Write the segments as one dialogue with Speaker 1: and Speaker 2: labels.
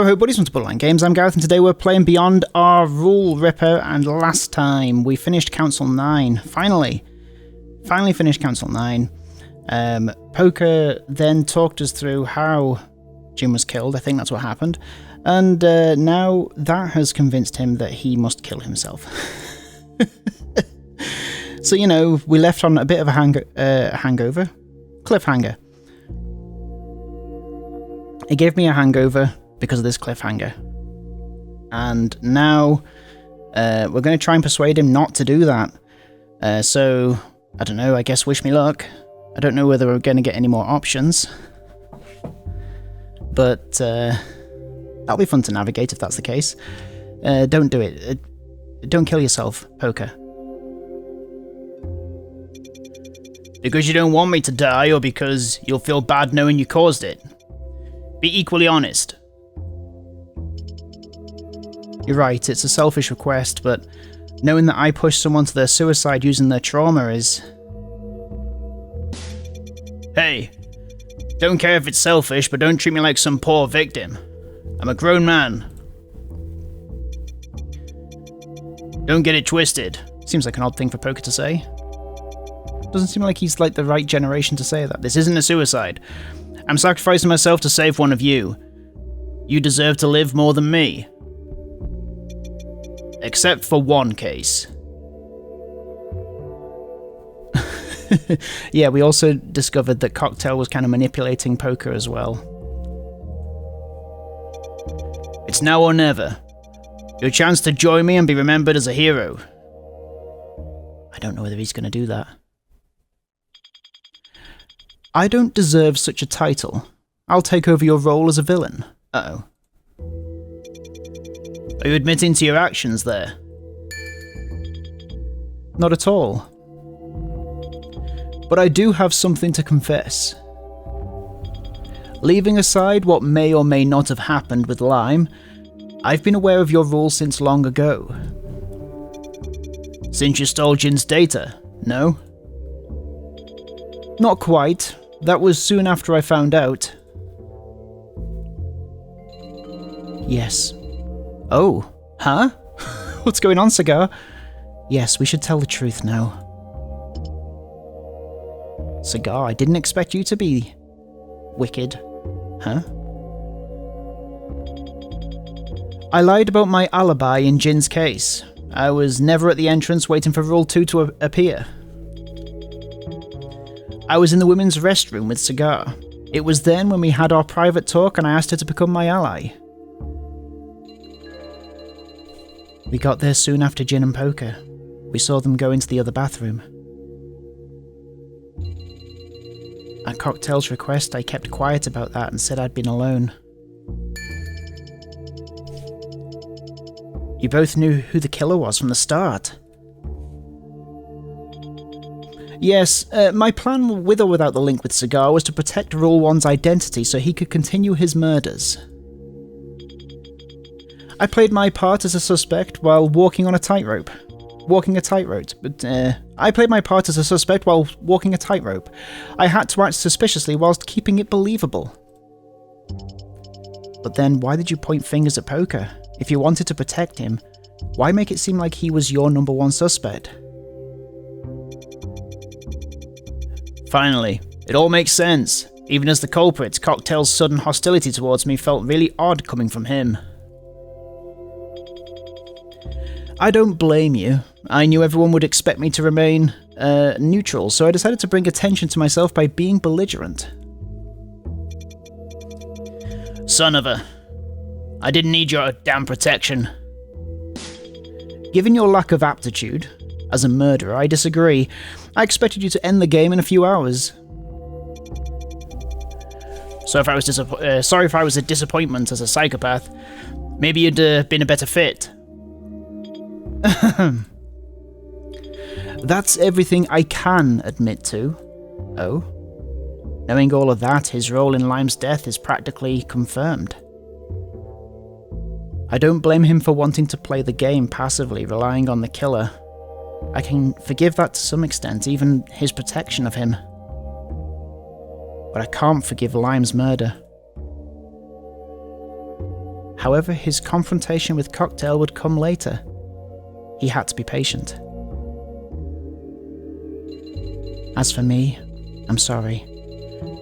Speaker 1: Ho buddies from Borderline Games, I'm Gareth, and today we're playing Beyond Our Rule Ripper, and last time we finished Council 9. Finally finished Council 9. Poker then talked us through how Jin was killed. I think that's what happened. And now that has convinced him that he must kill himself. So, you know, we left on a bit of a hangover. Cliffhanger. It gave me a hangover because of this cliffhanger. And now we're going to try and persuade him not to do that. So, I don't know, I guess wish me luck. I don't know whether we're going to get any more options. But that'll be fun to navigate if that's the case. Don't do it. Don't kill yourself, Poker. Because you don't want me to die, or because you'll feel bad knowing you caused it? Be equally honest. You're right, it's a selfish request, but knowing that I pushed someone to their suicide using their trauma is... Hey, don't care if it's selfish, but don't treat me like some poor victim. I'm a grown man. Don't get it twisted. Seems like an odd thing for Poker to say. Doesn't seem like he's like the right generation to say that. This isn't a suicide. I'm sacrificing myself to save one of you. You deserve to live more than me. Except for one case. Yeah, we also discovered that Cocktail was kind of manipulating Poker as well. It's now or never. Your chance to join me and be remembered as a hero. I don't know whether he's going to do that. I don't deserve such a title. I'll take over your role as a villain. Uh-oh. Are you admitting to your actions there? Not at all. But I do have something to confess. Leaving aside what may or may not have happened with Lime, I've been aware of your rule since long ago. Since you stole Jin's data, no? Not quite. That was soon after I found out. Yes. Oh, huh? What's going on, Cigar? Yes, we should tell the truth now. Cigar, I didn't expect you to be wicked. Huh? I lied about my alibi in Jin's case. I was never at the entrance waiting for Rule 2 to appear. I was in the women's restroom with Cigar. It was then when we had our private talk and I asked her to become my ally. We got there soon after Jin and Poker. We saw them go into the other bathroom. At Cocktail's request, I kept quiet about that and said I'd been alone. You both knew who the killer was from the start. Yes, my plan with or without the link with Cigar was to protect Rule 1's identity so he could continue his murders. I played my part as a suspect while walking a tightrope. I played my part as a suspect while walking a tightrope. I had to act suspiciously whilst keeping it believable. But then, why did you point fingers at Poker? If you wanted to protect him, why make it seem like he was your number one suspect? Finally, it all makes sense. Even as the culprit, Cocktail's sudden hostility towards me felt really odd coming from him. I don't blame you. I knew everyone would expect me to remain neutral, so I decided to bring attention to myself by being belligerent. Son of a... I didn't need your damn protection. Given your lack of aptitude, as a murderer, I disagree. I expected you to end the game in a few hours. So sorry if I was a disappointment as a psychopath. Maybe you'd been a better fit. That's everything I can admit to. Oh? Knowing all of that, his role in Lime's death is practically confirmed. I don't blame him for wanting to play the game passively, relying on the killer. I can forgive that to some extent, even his protection of him. But I can't forgive Lime's murder. However, his confrontation with Cocktail would come later. He had to be patient. As for me, I'm sorry.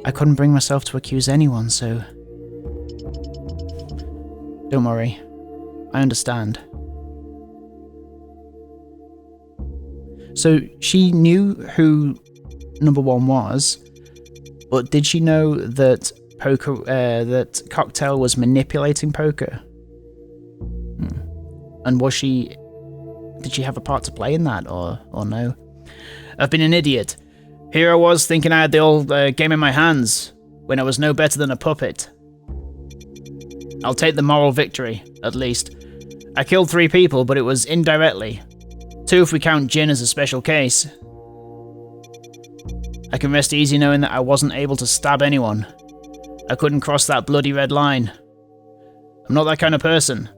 Speaker 1: I couldn't bring myself to accuse anyone, so... Don't worry. I understand. So she knew who number one was, but did she know that that Cocktail was manipulating Poker? And did she have a part to play in that, or no? I've been an idiot. Here I was thinking I had the old game in my hands, when I was no better than a puppet. I'll take the moral victory, at least. I killed 3 people, but it was indirectly. 2 if we count Jin as a special case. I can rest easy knowing that I wasn't able to stab anyone. I couldn't cross that bloody red line. I'm not that kind of person.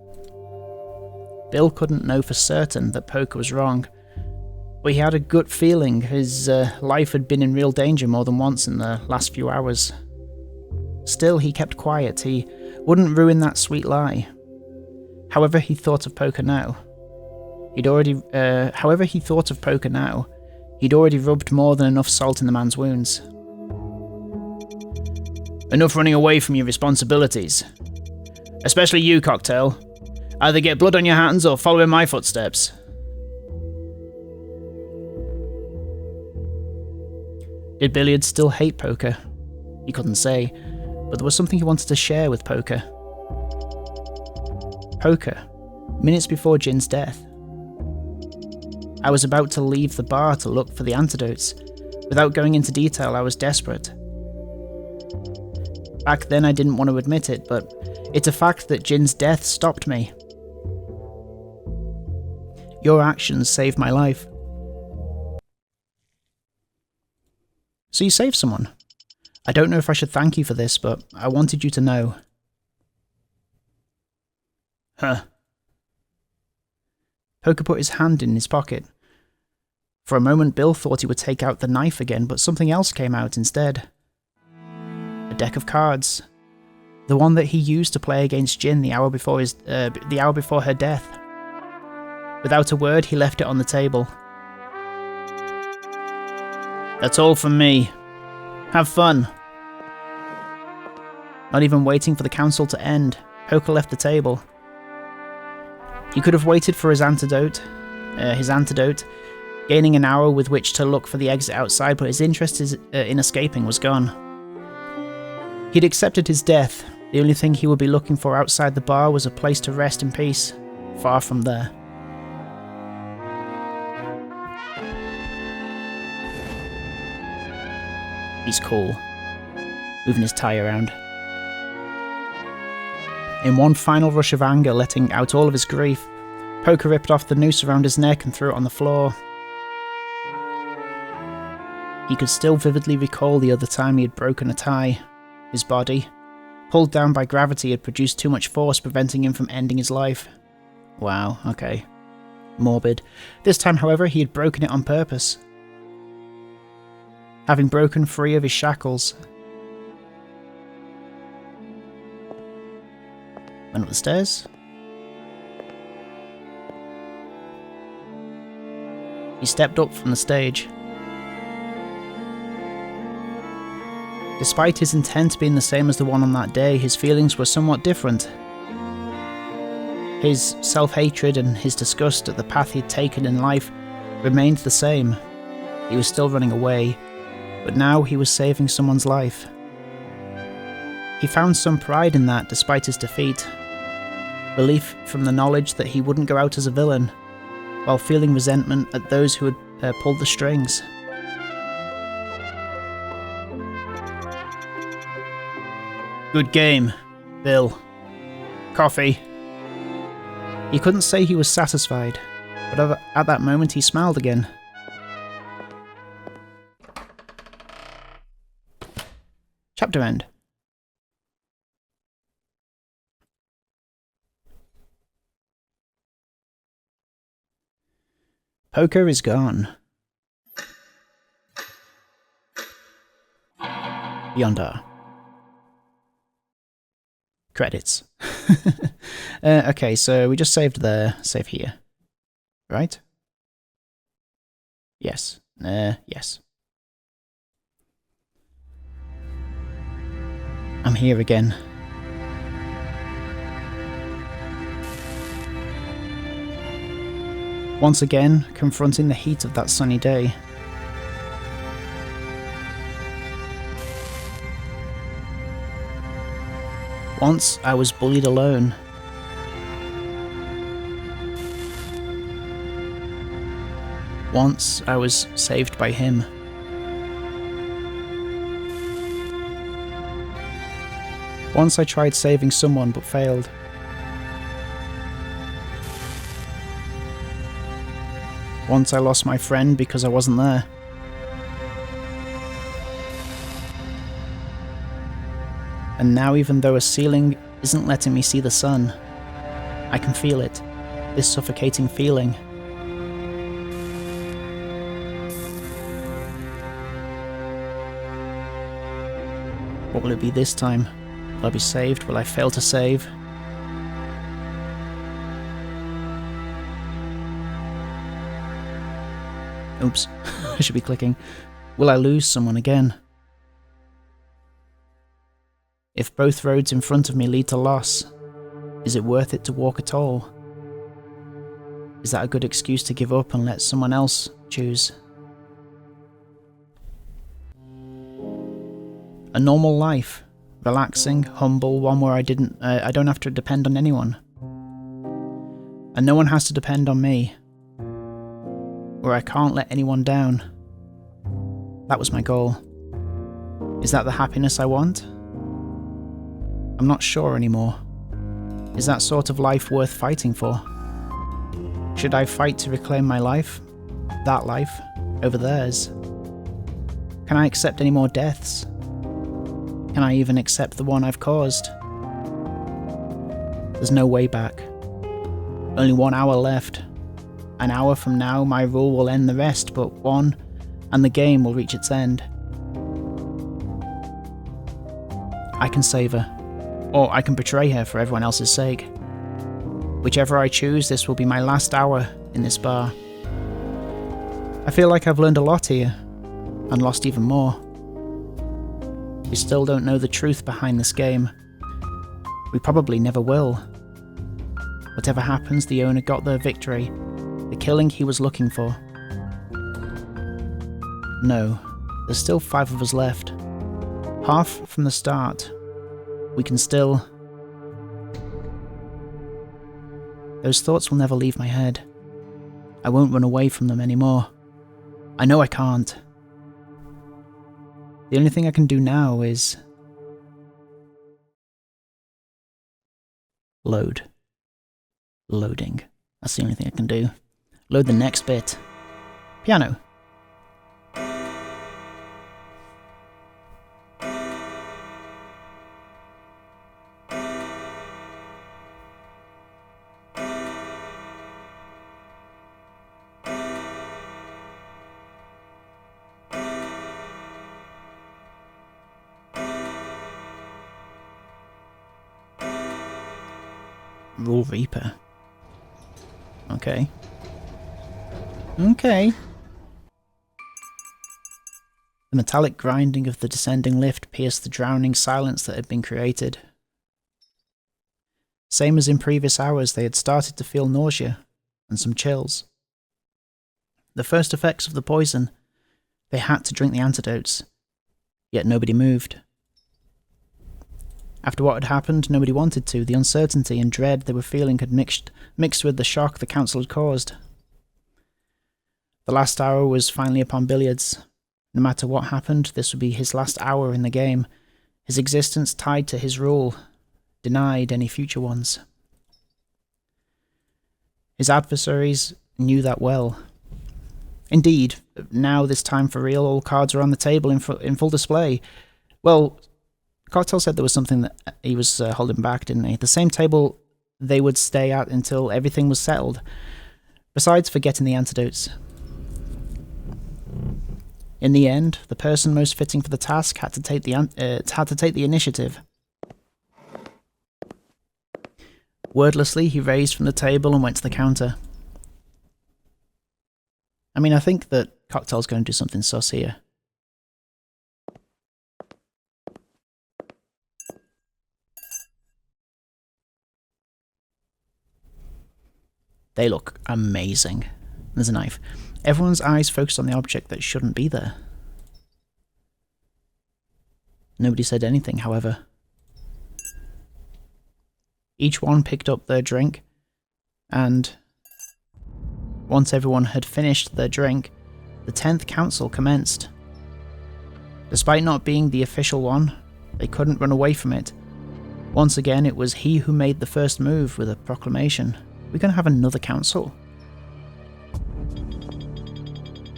Speaker 1: Bill couldn't know for certain that Poker was wrong, but he had a gut feeling his life had been in real danger more than once in the last few hours. Still, he kept quiet. He wouldn't ruin that sweet lie. However he thought of Poker now, he'd already rubbed more than enough salt in the man's wounds. Enough running away from your responsibilities. Especially you, Cocktail. Either get blood on your hands or follow in my footsteps. Did Billiard still hate Poker? He couldn't say, but there was something he wanted to share with Poker. Poker, minutes before Jin's death. I was about to leave the bar to look for the antidotes. Without going into detail, I was desperate. Back then I didn't want to admit it, but it's a fact that Jin's death stopped me. Your actions saved my life. So you saved someone. I don't know if I should thank you for this, but I wanted you to know. Huh. Poker put his hand in his pocket. For a moment Bill thought he would take out the knife again, but something else came out instead. A deck of cards. The one that he used to play against Jin the hour before her death. Without a word, he left it on the table. That's all from me. Have fun. Not even waiting for the council to end, Poker left the table. He could have waited for his antidote, gaining an hour with which to look for the exit outside, but his interest in escaping was gone. He'd accepted his death. The only thing he would be looking for outside the bar was a place to rest in peace, far from there. He's cool, moving his tie around. In one final rush of anger, letting out all of his grief, Poker ripped off the noose around his neck and threw it on the floor. He could still vividly recall the other time he had broken a tie. His body, pulled down by gravity, had produced too much force, preventing him from ending his life. Wow, okay. Morbid. This time, however, he had broken it on purpose. Having broken free of his shackles, went up the stairs. He stepped up from the stage. Despite his intent being the same as the one on that day, his feelings were somewhat different. His self-hatred and his disgust at the path he had taken in life remained the same. He was still running away, but now he was saving someone's life. He found some pride in that despite his defeat. Relief from the knowledge that he wouldn't go out as a villain, while feeling resentment at those who had pulled the strings. Good game, Bill. Coffee. He couldn't say he was satisfied, but at that moment he smiled again. Chapter end. Poker is gone. Yondar. Credits. Okay, so we just saved there. Save here. Right? Yes. Yes. I'm here again. Once again, confronting the heat of that sunny day. Once I was bullied alone. Once I was saved by him. Once I tried saving someone but failed. Once I lost my friend because I wasn't there. And now, even though a ceiling isn't letting me see the sun, I can feel it, this suffocating feeling. What will it be this time? Will I be saved? Will I fail to save? Oops, I should be clicking. Will I lose someone again? If both roads in front of me lead to loss, is it worth it to walk at all? Is that a good excuse to give up and let someone else choose? A normal life, relaxing, humble, one where I don't have to depend on anyone. And no one has to depend on me. Where I can't let anyone down. That was my goal. Is that the happiness I want? I'm not sure anymore. Is that sort of life worth fighting for? Should I fight to reclaim my life? That life? Over theirs? Can I accept any more deaths? Can I even accept the one I've caused? There's no way back. Only 1 hour left. An hour from now, my rule will end the rest but one, and the game will reach its end. I can save her, or I can betray her for everyone else's sake. Whichever I choose, this will be my last hour in this bar. I feel like I've learned a lot here, and lost even more. We still don't know the truth behind this game. We probably never will. Whatever happens, the owner got their victory. The killing he was looking for. No, there's still 5 of us left. Half from the start. We can still... Those thoughts will never leave my head. I won't run away from them anymore. I know I can't. The only thing I can do now is... load. Loading. That's the only thing I can do. Load the next bit. Piano. Raw Reaper. Okay. Okay. The metallic grinding of the descending lift pierced the drowning silence that had been created. Same as in previous hours, they had started to feel nausea and some chills. The first effects of the poison. They had to drink the antidotes. Yet nobody moved. After what had happened, nobody wanted to. The uncertainty and dread they were feeling had mixed with the shock the council had caused. The last hour was finally upon Billiards. No matter what happened, this would be his last hour in the game, his existence tied to his rule, denied any future ones. His adversaries knew that well. Indeed, now this time for real, all cards are on the table in full display. Well, Cocktail said there was something that he was holding back, didn't he? The same table they would stay at until everything was settled, besides forgetting the antidotes. In the end, the person most fitting for the task had to take the initiative. Wordlessly, he raised from the table and went to the counter. I mean, I think that Cocktail's going to do something sus here. They look amazing. There's a knife. Everyone's eyes focused on the object that shouldn't be there. Nobody said anything, however. Each one picked up their drink, and once everyone had finished their drink, the 10th Council commenced. Despite not being the official one, they couldn't run away from it. Once again, it was he who made the first move with a proclamation. We're going to have another council.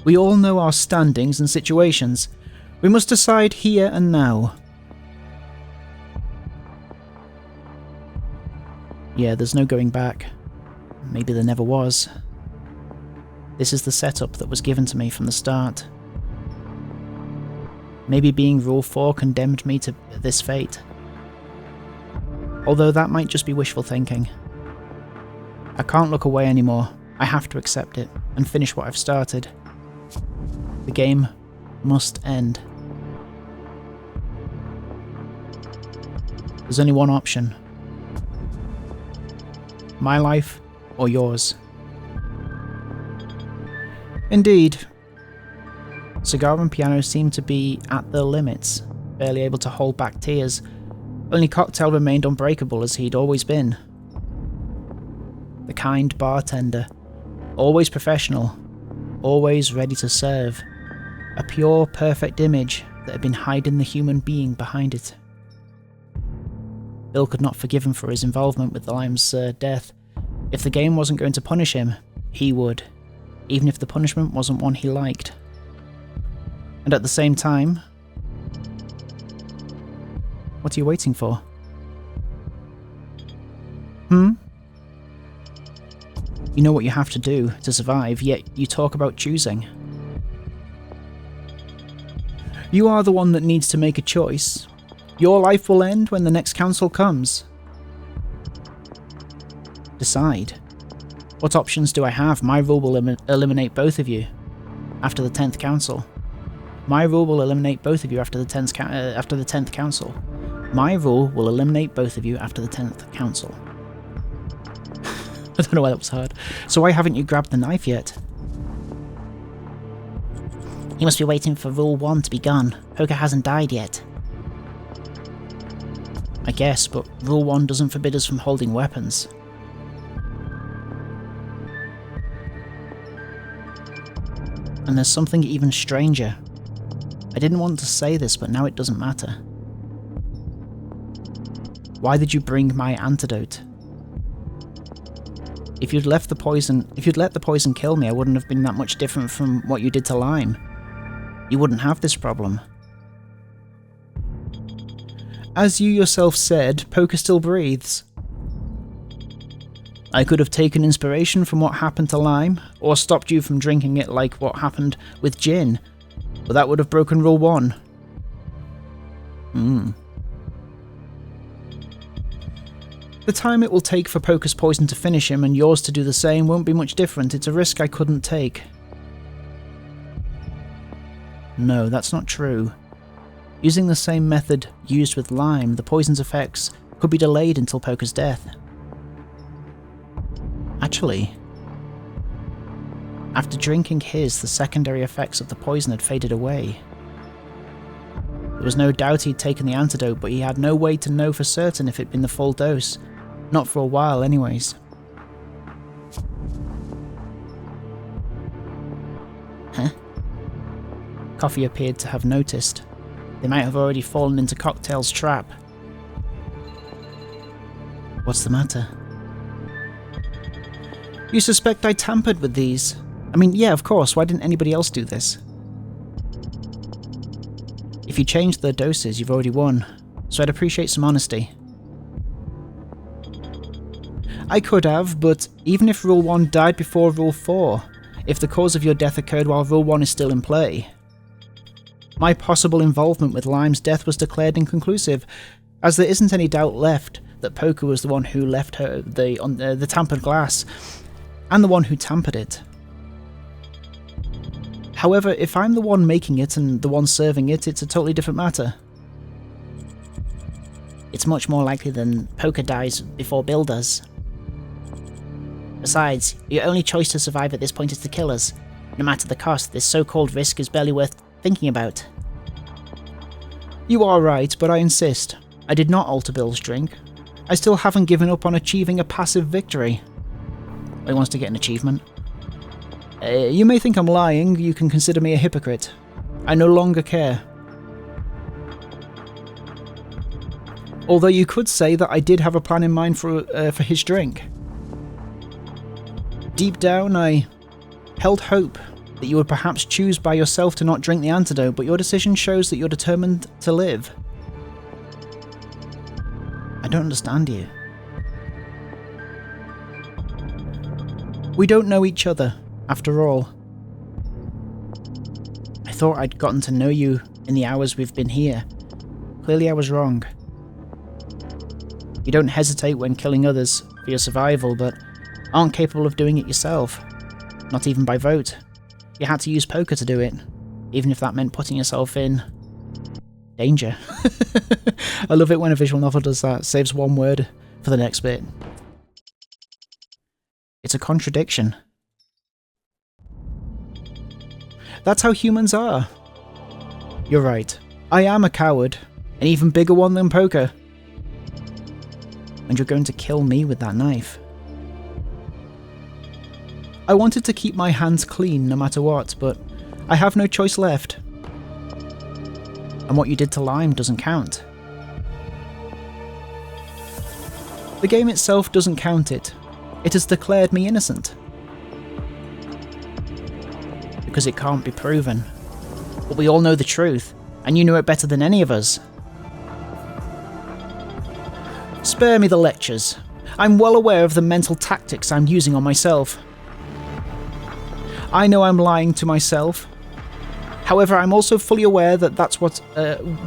Speaker 1: We all know our standings and situations. We must decide here and now. Yeah, there's no going back. Maybe there never was. This is the setup that was given to me from the start. Maybe being Rule 4 condemned me to this fate. Although that might just be wishful thinking. I can't look away anymore. I have to accept it and finish what I've started. The game must end. There's only one option. My life or yours. Indeed. Cigar and Piano seemed to be at their limits, barely able to hold back tears. Only Cocktail remained unbreakable as he'd always been. The kind bartender, always professional, always ready to serve. A pure, perfect image that had been hiding the human being behind it. Bill could not forgive him for his involvement with the Lime's death. If the game wasn't going to punish him, he would, even if the punishment wasn't one he liked. And at the same time, what are you waiting for? You know what you have to do to survive, yet you talk about choosing. You are the one that needs to make a choice. Your life will end when the next council comes. Decide. What options do I have? My rule will eliminate both of you after the 10th council. My rule will eliminate both of you after the 10th council. My rule will eliminate both of you after the 10th council. I don't know why that was hard. So why haven't you grabbed the knife yet?
Speaker 2: He must be waiting for Rule 1 to be gone. Poker hasn't died yet.
Speaker 1: I guess, but Rule 1 doesn't forbid us from holding weapons. And there's something even stranger. I didn't want to say this, but now it doesn't matter. Why did you bring my antidote? If you'd let the poison kill me, I wouldn't have been that much different from what you did to Lime. You wouldn't have this problem. As you yourself said, Poker still breathes. I could have taken inspiration from what happened to Lime, or stopped you from drinking it like what happened with gin, but that would have broken Rule 1. The time it will take for Poker's poison to finish him and yours to do the same won't be much different. It's a risk I couldn't take. No, that's not true. Using the same method used with Lime, the poison's effects could be delayed until Poker's death. Actually, after drinking his, the secondary effects of the poison had faded away. There was no doubt he'd taken the antidote, but he had no way to know for certain if it'd been the full dose. Not for a while, anyways.
Speaker 2: Huh?
Speaker 1: Coffee appeared to have noticed. They might have already fallen into Cocktail's trap. What's the matter? You suspect I tampered with these? I mean, yeah, of course, why didn't anybody else do this? If you changed the doses, you've already won, so I'd appreciate some honesty. I could have, but even if Rule 1 died before Rule 4, if the cause of your death occurred while Rule 1 is still in play, my possible involvement with Lime's death was declared inconclusive, as there isn't any doubt left that Poker was the one who left her the tampered glass, and the one who tampered it. However, if I'm the one making it and the one serving it, it's a totally different matter.
Speaker 2: It's much more likely than Poker dies before Bill does. Besides, your only choice to survive at this point is to kill us. No matter the cost, this so-called risk is barely worth thinking about.
Speaker 1: You are right, but I insist. I did not alter Bill's drink. I still haven't given up on achieving a passive victory.
Speaker 2: He wants to get an achievement.
Speaker 1: You may think I'm lying, you can consider me a hypocrite. I no longer care. Although you could say that I did have a plan in mind for his drink. Deep down, I held hope that you would perhaps choose by yourself to not drink the antidote, but your decision shows that you're determined to live.
Speaker 2: I don't understand you.
Speaker 1: We don't know each other, after all.
Speaker 2: I thought I'd gotten to know you in the hours we've been here. Clearly I was wrong.
Speaker 1: You don't hesitate when killing others for your survival, but aren't capable of doing it yourself. Not even by vote. You had to use Poker to do it, even if that meant putting yourself in danger. I love it when a visual novel does that, saves one word for the next bit. It's a contradiction. That's how humans are. You're right. I am a coward, an even bigger one than Poker. And you're going to kill me with that knife. I wanted to keep my hands clean no matter what, but I have no choice left. And what you did to Lime doesn't count. The game itself doesn't count it. It has declared me innocent. Because it can't be proven. But we all know the truth, and you know it better than any of us. Spare me the lectures. I'm well aware of the mental tactics I'm using on myself. I know I'm lying to myself. However, I'm also fully aware that that's what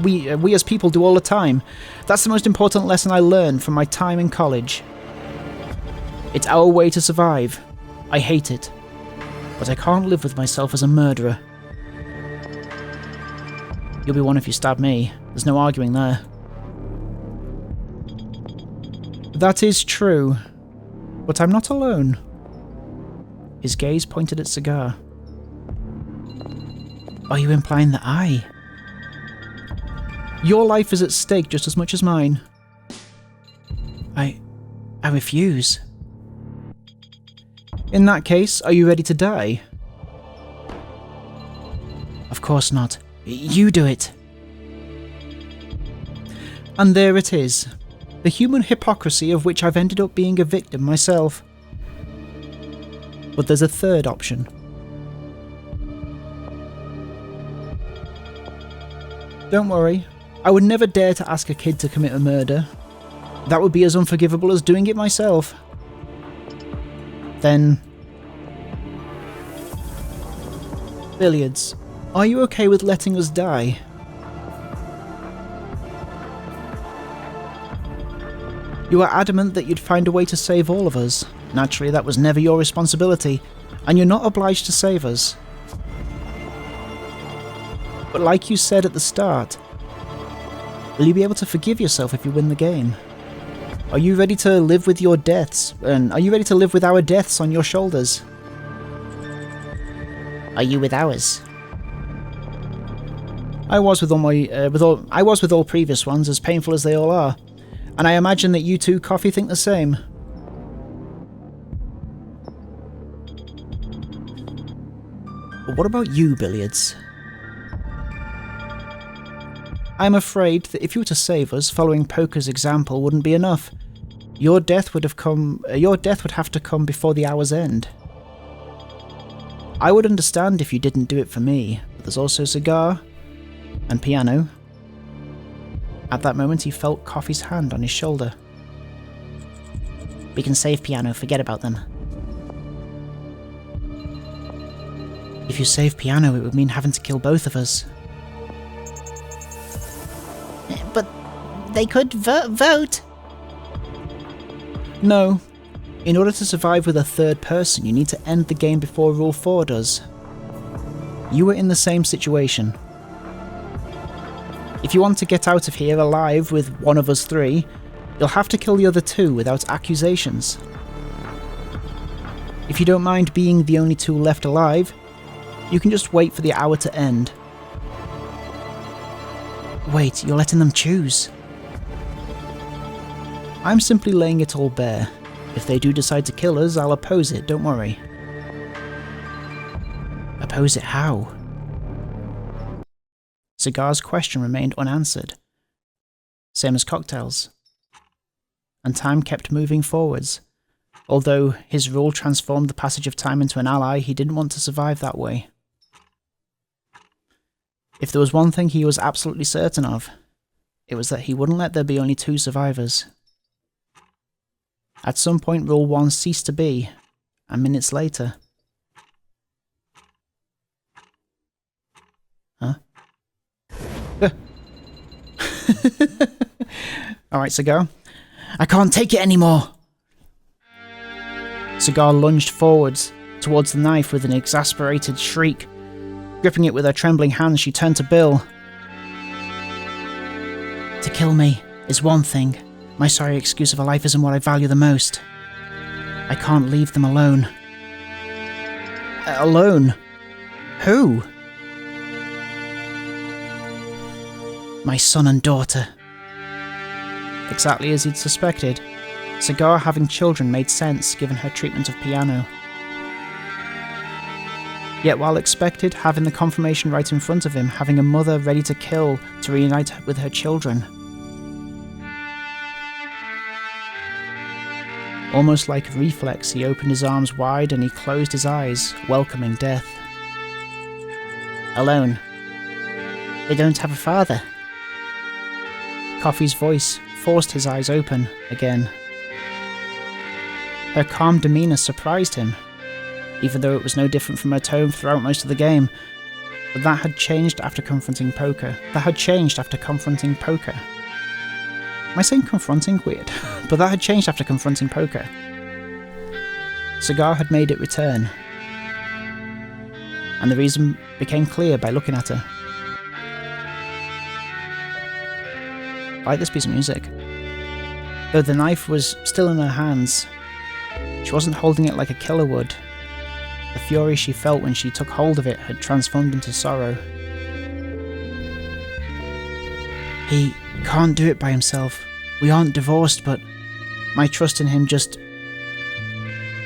Speaker 1: we as people do all the time. That's the most important lesson I learned from my time in college. It's our way to survive. I hate it. But I can't live with myself as a murderer. You'll be one if you stab me. There's no arguing there. That is true. But I'm not alone. His gaze pointed at Cigar.
Speaker 2: Are you implying that I?
Speaker 1: Your life is at stake just as much as mine.
Speaker 2: I refuse.
Speaker 1: In that case, are you ready to die?
Speaker 2: Of course not. You do it.
Speaker 1: And there it is. The human hypocrisy of which I've ended up being a victim myself. But there's a third option. Don't worry, I would never dare to ask a kid to commit a murder. That would be as unforgivable as doing it myself. Then... Billiards, are you okay with letting us die? You are adamant that you'd find a way to save all of us. Naturally, that was never your responsibility, and you're not obliged to save us. But like you said at the start, will you be able to forgive yourself if you win the game? Are you ready to live with your deaths, and are you ready to live with our deaths on your shoulders?
Speaker 2: Are you with ours?
Speaker 1: I was with all previous ones, as painful as they all are, and I imagine that you two, Coffee, think the same. But what about you, Billiards? I'm afraid that if you were to save us, following Poker's example wouldn't be enough. Your death would have to come before the hour's end. I would understand if you didn't do it for me, but there's also Cigar and Piano. At that moment, he felt Coffee's hand on his shoulder.
Speaker 2: We can save Piano, forget about them.
Speaker 1: If you save Piano, it would mean having to kill both of us.
Speaker 2: But they could vote.
Speaker 1: No. In order to survive with a third person, you need to end the game before Rule 4 does. You were in the same situation. If you want to get out of here alive with one of us three, you'll have to kill the other two without accusations. If you don't mind being the only two left alive, you can just wait for the hour to end. Wait, you're letting them choose? I'm simply laying it all bare. If they do decide to kill us, I'll oppose it, don't worry. Oppose it how? Cigar's question remained unanswered. Same as Cocktail's. And time kept moving forwards. Although his rule transformed the passage of time into an ally, he didn't want to survive that way. If there was one thing he was absolutely certain of, it was that he wouldn't let there be only two survivors. At some point, Rule 1 ceased to be, and minutes later... Huh? Alright, Cigar. I can't take it anymore! Cigar lunged forwards, towards the knife with an exasperated shriek. Gripping it with her trembling hands, she turned to Bill. To kill me is one thing. My sorry excuse of a life isn't what I value the most. I can't leave them alone. Alone? Who? My son and daughter. Exactly as he'd suspected. Cigar having children made sense given her treatment of Piano. Yet while expected, having the confirmation right in front of him, having a mother ready to kill to reunite with her children. Almost like a reflex, he opened his arms wide and he closed his eyes, welcoming death. Alone. They don't have a father. Coffee's voice forced his eyes open again. Her calm demeanour surprised him, even though it was no different from her tone throughout most of the game. But that had changed after confronting Poker. Am I saying confronting? Weird. But that had changed after confronting Poker. Cigar had made it return. And the reason became clear by looking at her. I like this piece of music. Though the knife was still in her hands, she wasn't holding it like a killer would. The fury she felt when she took hold of it had transformed into sorrow. He can't do it by himself. We aren't divorced, but my trust in him just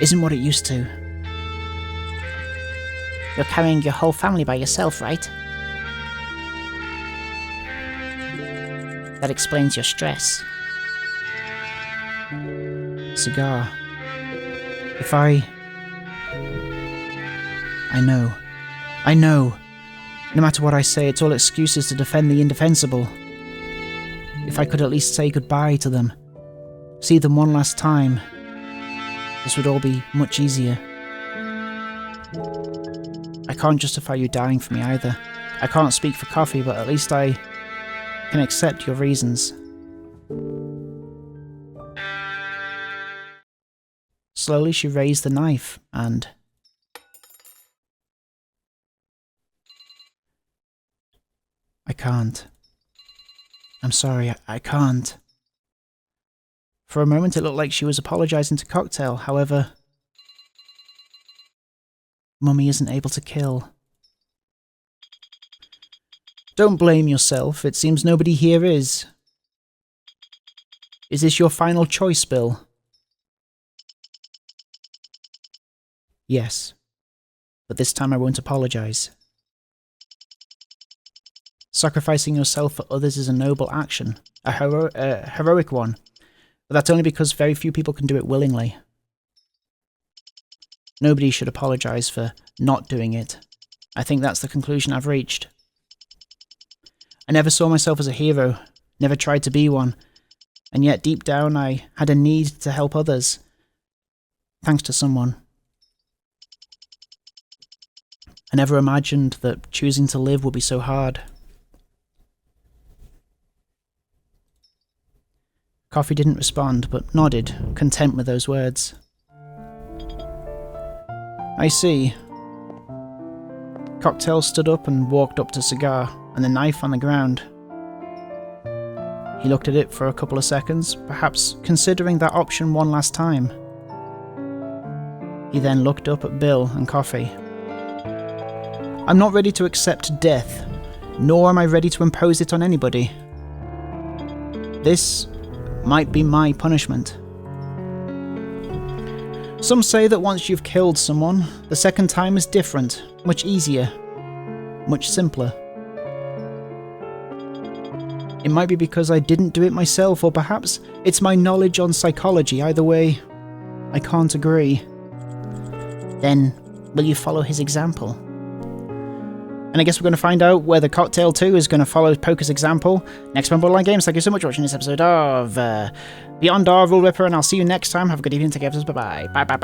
Speaker 1: isn't what it used to. You're carrying your whole family by yourself, right? That explains your stress. Cigar. If I know. No matter what I say, it's all excuses to defend the indefensible. If I could at least say goodbye to them, see them one last time, this would all be much easier. I can't justify you dying for me either. I can't speak for Coffee, but at least I can accept your reasons. Slowly she raised the knife and... I can't. I'm sorry, I can't. For a moment it looked like she was apologising to Cocktail, however... Mummy isn't able to kill. Don't blame yourself, it seems nobody here is. Is this your final choice, Bill? Yes. But this time I won't apologise. Sacrificing yourself for others is a noble action, a heroic one, but that's only because very few people can do it willingly. Nobody should apologise for not doing it. I think that's the conclusion I've reached. I never saw myself as a hero, never tried to be one, and yet deep down I had a need to help others, thanks to someone. I never imagined that choosing to live would be so hard. Coffee didn't respond, but nodded, content with those words. I see. Cocktail stood up and walked up to Cigar and the knife on the ground. He looked at it for a couple of seconds, perhaps considering that option one last time. He then looked up at Bill and Coffee. I'm not ready to accept death, nor am I ready to impose it on anybody. This might be my punishment. Some say that once you've killed someone, the second time is different, much easier, much simpler. It might be because I didn't do it myself, or perhaps it's my knowledge on psychology. Either way, I can't agree.
Speaker 2: Then, will you follow his example?
Speaker 1: And I guess we're going to find out whether Cocktail 2 is going to follow Poker's example next time on Borderline Games. Thank you so much for watching this episode of Beyond Our Rule Ripper, and I'll see you next time. Have a good evening. Take care. Bye-bye. Bye-bye.